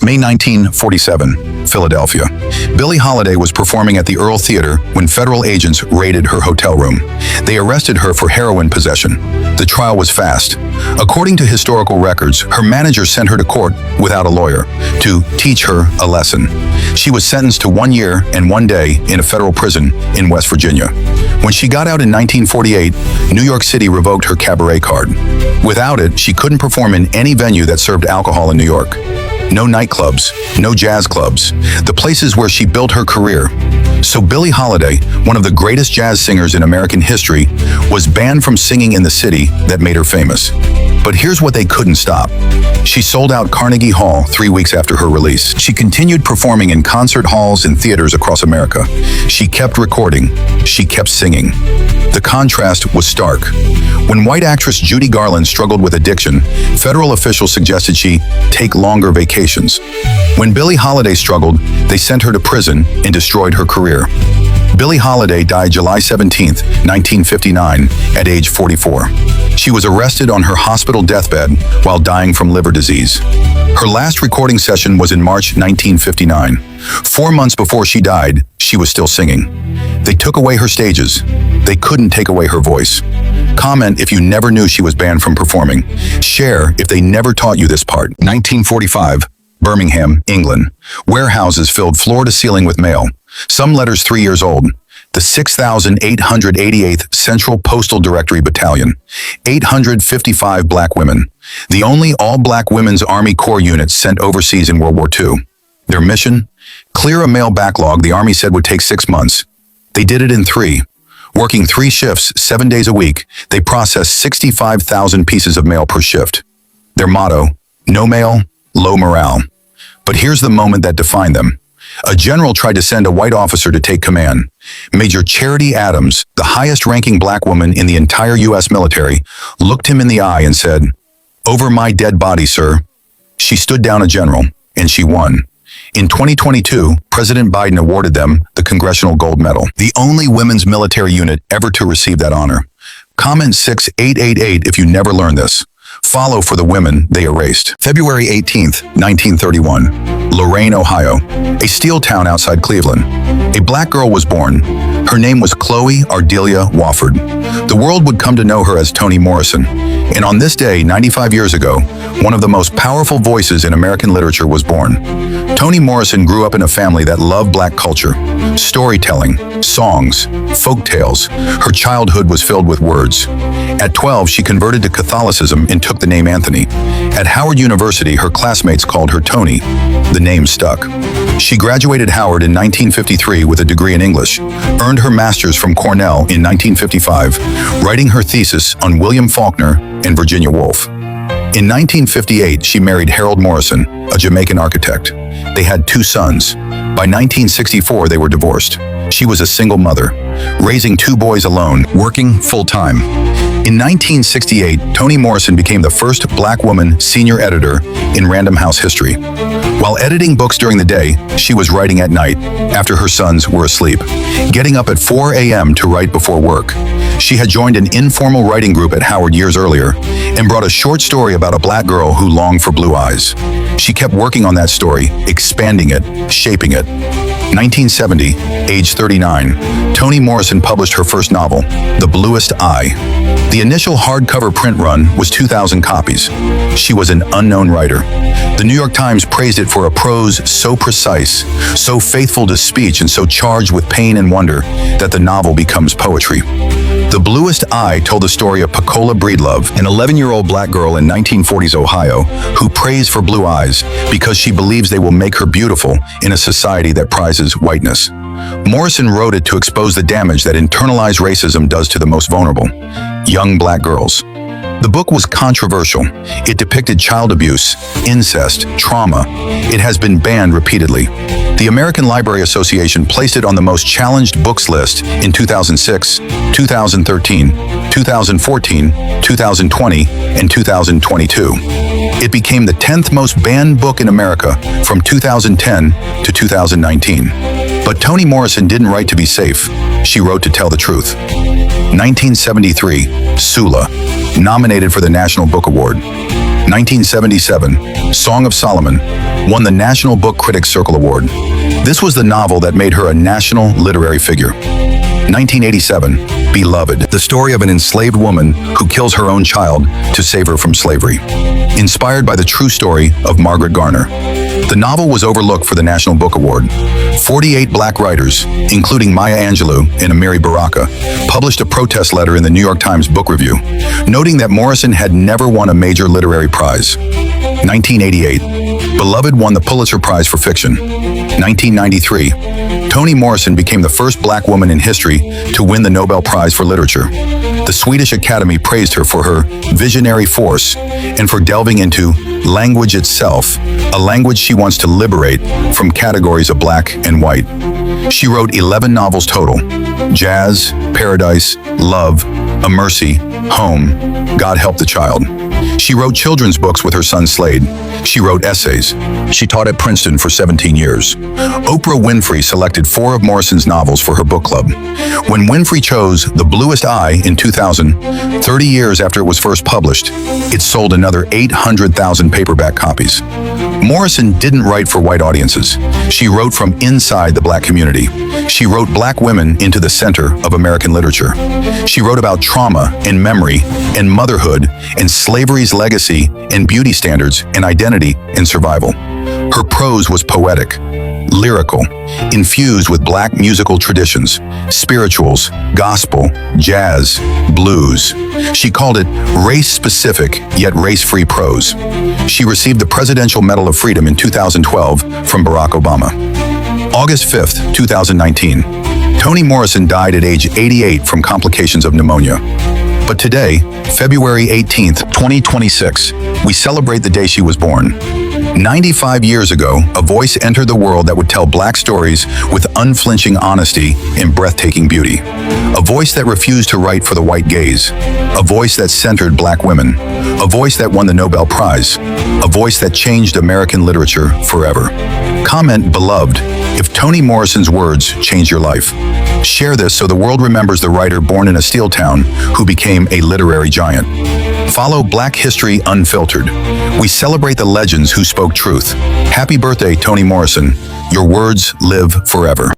May 1947, Philadelphia. Billie Holiday was performing at the Earl Theater when federal agents raided her hotel room. They arrested her for heroin possession. The trial was fast. According to historical records, her manager sent her to court without a lawyer to teach her a lesson. She was sentenced to 1 year and 1 day in a federal prison in West Virginia. When she got out in 1948, New York City revoked her cabaret card. Without it, she couldn't perform in any venue that served alcohol in New York. No nightclubs, no jazz clubs, the places where she built her career. So Billie Holiday, one of the greatest jazz singers in American history, was banned from singing in the city that made her famous. But here's what they couldn't stop. She sold out Carnegie Hall 3 weeks after her release. She continued performing in concert halls and theaters across America. She kept recording. She kept singing. The contrast was stark. When white actress Judy Garland struggled with addiction, federal officials suggested she take longer vacations. When Billie Holiday struggled, they sent her to prison and destroyed her career. Billie Holiday died July 17, 1959, at age 44. She was arrested on her hospital deathbed while dying from liver disease. Her last recording session was in March 1959. 4 months before she died, she was still singing. They took away her stages. They couldn't take away her voice. Comment if you never knew she was banned from performing. Share if they never taught you this part. 1945, Birmingham, England. Warehouses filled floor to ceiling with mail. Some letters 3 years old. The 6,888th Central Postal Directory Battalion. 855 black women. The only all-black women's Army Corps unit sent overseas in World War II. Their mission? Clear a mail backlog the Army said would take 6 months. They did it in 3. Working 3 shifts, 7 days a week, they processed 65,000 pieces of mail per shift. Their motto, no mail, low morale. But here's the moment that defined them. A general tried to send a white officer to take command. Major Charity Adams, the highest-ranking black woman in the entire U.S. military, looked him in the eye and said, "Over my dead body, sir." She stood down a general, and she won. In 2022, President Biden awarded them the Congressional Gold Medal, the only women's military unit ever to receive that honor. Comment 6888 if you never learned this. Follow for the women they erased. February 18th, 1931, Lorain, Ohio, a steel town outside Cleveland. A black girl was born. Her name was Chloe Ardelia Wofford. The world would come to know her as Toni Morrison. And on this day, 95 years ago, one of the most powerful voices in American literature was born. Toni Morrison grew up in a family that loved black culture, storytelling, songs, folk tales. Her childhood was filled with words. At 12, she converted to Catholicism and took the name Anthony. At Howard University, her classmates called her Toni. The name stuck. She graduated Howard in 1953 with a degree in English, earned her master's from Cornell in 1955, writing her thesis on William Faulkner and Virginia Woolf. In 1958, she married Harold Morrison, a Jamaican architect. They had 2 sons. By 1964, they were divorced. She was a single mother, raising 2 boys alone, working full-time. In 1968, Toni Morrison became the first black woman senior editor in Random House history. While editing books during the day, she was writing at night, after her sons were asleep, getting up at 4 a.m. to write before work. She had joined an informal writing group at Howard years earlier and brought a short story about a black girl who longed for blue eyes. She kept working on that story, expanding it, shaping it. 1970, age 39, Toni Morrison published her first novel, The Bluest Eye. The initial hardcover print run was 2,000 copies. She was an unknown writer. The New York Times praised it for a prose so precise, so faithful to speech, and so charged with pain and wonder that the novel becomes poetry. The Bluest Eye told the story of Pecola Breedlove, an 11-year-old black girl in 1940s Ohio, who prays for blue eyes because she believes they will make her beautiful in a society that prizes whiteness. Morrison wrote it to expose the damage that internalized racism does to the most vulnerable, young black girls. The book was controversial. It depicted child abuse, incest, trauma. It has been banned repeatedly. The American Library Association placed it on the most challenged books list in 2006, 2013, 2014, 2020, and 2022. It became the 10th most banned book in America from 2010 to 2019. But Toni Morrison didn't write to be safe. She wrote to tell the truth. 1973, Sula, nominated for the National Book Award. 1977, Song of Solomon, won the National Book Critics Circle Award. This was the novel that made her a national literary figure. 1987, Beloved, the story of an enslaved woman who kills her own child to save her from slavery. Inspired by the true story of Margaret Garner. The novel was overlooked for the National Book Award. 48 black writers, including Maya Angelou and Amiri Baraka, published a protest letter in the New York Times Book Review, noting that Morrison had never won a major literary prize. 1988, Beloved won the Pulitzer Prize for Fiction. 1993, Toni Morrison became the first black woman in history to win the Nobel Prize for Literature. The Swedish Academy praised her for her visionary force and for delving into language itself, a language she wants to liberate from categories of black and white. She wrote 11 novels total: Jazz, Paradise, Love, A Mercy, Home, God Help the Child. She wrote children's books with her son Slade. She wrote essays. She taught at Princeton for 17 years. Oprah Winfrey selected 4 of Morrison's novels for her book club. When Winfrey chose The Bluest Eye in 2000, 30 years after it was first published, it sold another 800,000 paperback copies. Morrison didn't write for white audiences. She wrote from inside the black community. She wrote black women into the center of American literature. She wrote about trauma and memory and motherhood and slavery's legacy and beauty standards and identity and survival. Her prose was poetic, lyrical, infused with black musical traditions, spirituals, gospel, jazz, blues. She called it race-specific yet race-free prose. She received the Presidential Medal of Freedom in 2012 from Barack Obama. August 5th, 2019. Toni Morrison died at age 88 from complications of pneumonia. But today, February 18th, 2026, we celebrate the day she was born. 95 years ago, a voice entered the world that would tell black stories with unflinching honesty and breathtaking beauty. A voice that refused to write for the white gaze. A voice that centered black women. A voice that won the Nobel Prize. A voice that changed American literature forever. Comment Beloved if Toni Morrison's words change your life. Share this so the world remembers the writer born in a steel town who became a literary giant. Follow Black History Unfiltered. We celebrate the legends who spoke truth. Happy birthday, Toni Morrison. Your words live forever.